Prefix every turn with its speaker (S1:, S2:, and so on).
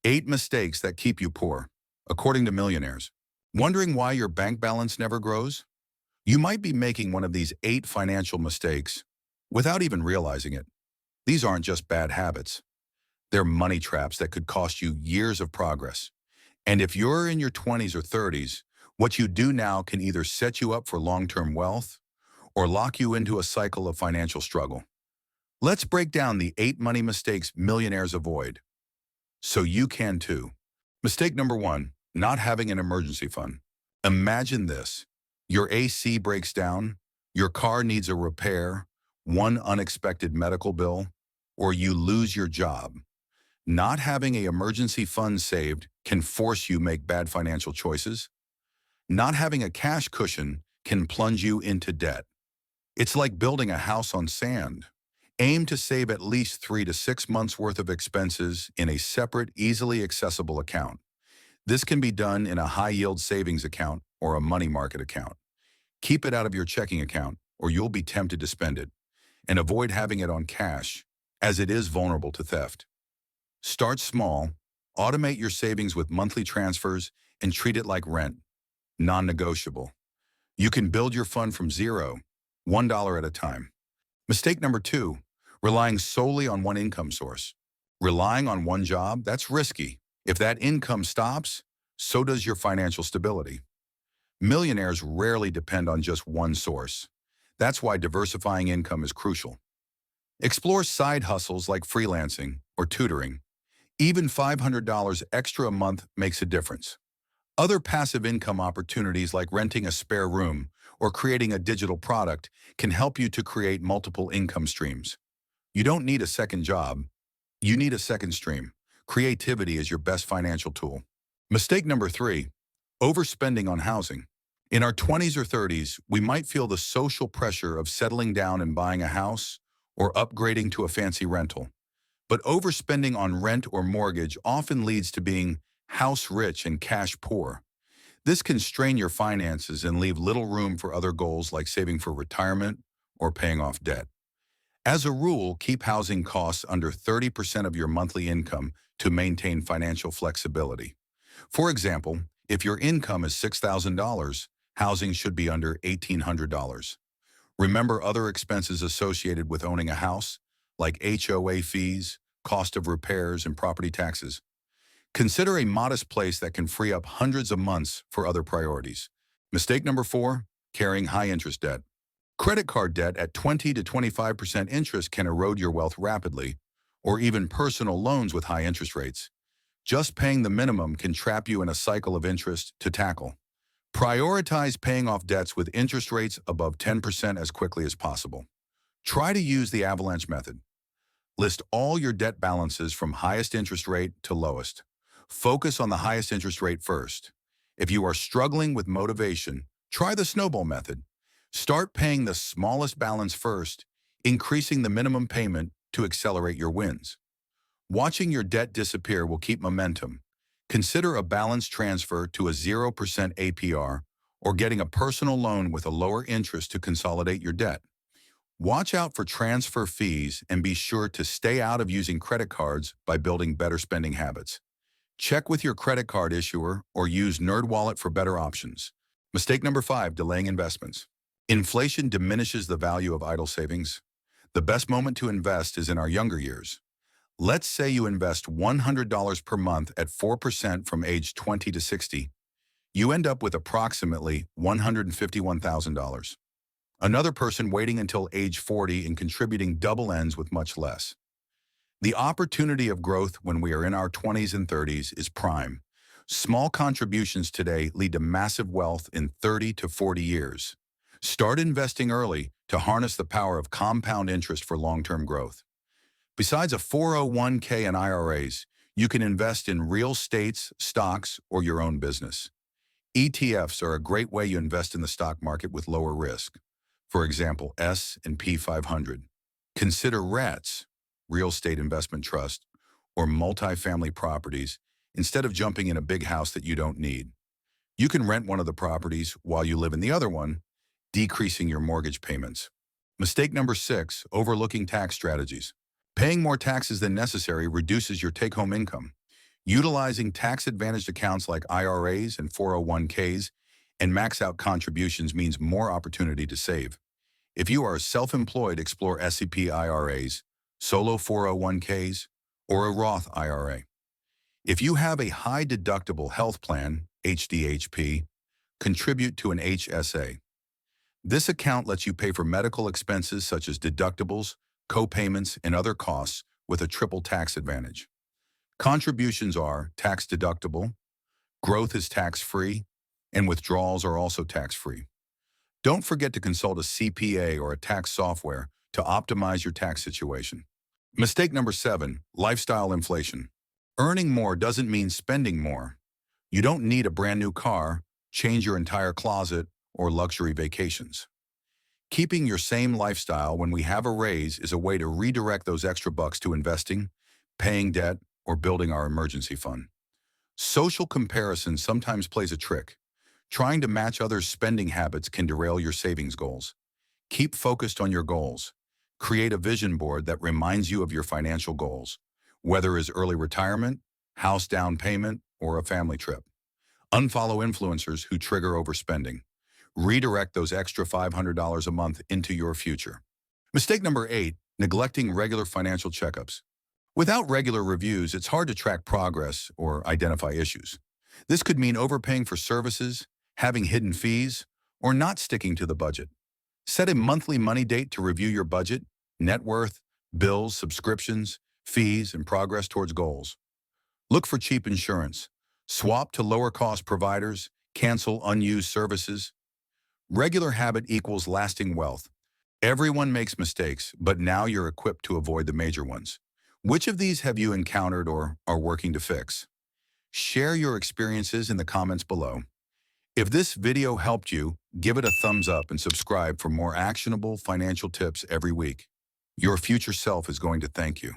S1: 8 mistakes that keep you poor, according to Millionaires. Wondering why your bank balance never grows? You might be making one of these 8 financial mistakes without even realizing it. These aren't just bad habits. They're money traps that could cost you years of progress. And if you're in your 20s or 30s, what you do now can either set you up for long-term wealth or lock you into a cycle of financial struggle. Let's break down the 8 money mistakes millionaires avoid, so you can too. Mistake number 1, not having an emergency fund. Imagine this. Your AC breaks down, your car needs a repair, one unexpected medical bill, or you lose your job. Not having an emergency fund saved can force you make bad financial choices. Not having a cash cushion can plunge you into debt. It's like building a house on sand. Aim to save at least 3 to 6 months worth of expenses in a separate, easily accessible account. This can be done in a high-yield savings account or a money market account. Keep it out of your checking account or you'll be tempted to spend it. And avoid having it on cash, as it is vulnerable to theft. Start small, automate your savings with monthly transfers, and treat it like rent, non-negotiable. You can build your fund from zero, $1 at a time. Mistake number 2, relying solely on one income source. Relying on one job, that's risky. If that income stops, so does your financial stability. Millionaires rarely depend on just one source. That's why diversifying income is crucial. Explore side hustles like freelancing or tutoring. Even $500 extra a month makes a difference. Other passive income opportunities like renting a spare room or creating a digital product can help you to create multiple income streams. You don't need a second job. You need a second stream. Creativity is your best financial tool. Mistake number 3, overspending on housing. In our 20s or 30s, we might feel the social pressure of settling down and buying a house or upgrading to a fancy rental. But overspending on rent or mortgage often leads to being house rich and cash poor. This can strain your finances and leave little room for other goals like saving for retirement or paying off debt. As a rule, keep housing costs under 30% of your monthly income to maintain financial flexibility. For example, if your income is $6,000, housing should be under $1,800. Remember other expenses associated with owning a house, like HOA fees, cost of repairs, and property taxes. Consider a modest place that can free up hundreds of months for other priorities. Mistake number 4, carrying high-interest debt. Credit card debt at 20 to 25% interest can erode your wealth rapidly, or even personal loans with high interest rates. Just paying the minimum can trap you in a cycle of interest to tackle. Prioritize paying off debts with interest rates above 10% as quickly as possible. Try to use the avalanche method. List all your debt balances from highest interest rate to lowest. Focus on the highest interest rate first. If you are struggling with motivation, try the snowball method. Start paying the smallest balance first, increasing the minimum payment to accelerate your wins. Watching your debt disappear will keep momentum. Consider a balance transfer to a 0% APR or getting a personal loan with a lower interest to consolidate your debt. Watch out for transfer fees and be sure to stay out of using credit cards by building better spending habits. Check with your credit card issuer or use NerdWallet for better options. Mistake number 5, delaying investments. Inflation diminishes the value of idle savings. The best moment to invest is in our younger years. Let's say you invest $100 per month at 4% from age 20 to 60. You end up with approximately $151,000. Another person waiting until age 40 and contributing double ends with much less. The opportunity of growth when we are in our 20s and 30s is prime. Small contributions today lead to massive wealth in 30 to 40 years. Start investing early to harness the power of compound interest for long-term growth. Besides a 401k and IRAs, you can invest in real estates, stocks, or your own business. ETFs are a great way you invest in the stock market with lower risk. For example, S&P 500. Consider REITs, real estate investment trust, or multifamily properties instead of jumping in a big house that you don't need. You can rent one of the properties while you live in the other one, decreasing your mortgage payments. Mistake number 6, overlooking tax strategies. Paying more taxes than necessary reduces your take-home income. Utilizing tax-advantaged accounts like IRAs and 401ks and max-out contributions means more opportunity to save. If you are self-employed, explore SEP IRAs, solo 401ks, or a Roth IRA. If you have a high-deductible health plan, HDHP, contribute to an HSA. This account lets you pay for medical expenses such as deductibles, co-payments, and other costs with a triple tax advantage. Contributions are tax-deductible, growth is tax-free, and withdrawals are also tax-free. Don't forget to consult a CPA or a tax software to optimize your tax situation. Mistake number 7, lifestyle inflation. Earning more doesn't mean spending more. You don't need a brand new car, change your entire closet, or luxury vacations. Keeping your same lifestyle when we have a raise is a way to redirect those extra bucks to investing, paying debt, or building our emergency fund. Social comparison sometimes plays a trick. Trying to match others' spending habits can derail your savings goals. Keep focused on your goals. Create a vision board that reminds you of your financial goals, whether it's early retirement, house down payment, or a family trip. Unfollow influencers who trigger overspending. Redirect those extra $500 a month into your future. Mistake number 8, neglecting regular financial checkups. Without regular reviews, it's hard to track progress or identify issues. This could mean overpaying for services, having hidden fees, or not sticking to the budget. Set a monthly money date to review your budget, net worth, bills, subscriptions, fees, and progress towards goals. Look for cheap insurance. Swap to lower-cost providers, cancel unused services. Regular habit equals lasting wealth. Everyone makes mistakes, but now you're equipped to avoid the major ones. Which of these have you encountered or are working to fix? Share your experiences in the comments below. If this video helped you, give it a thumbs up and subscribe for more actionable financial tips every week. Your future self is going to thank you.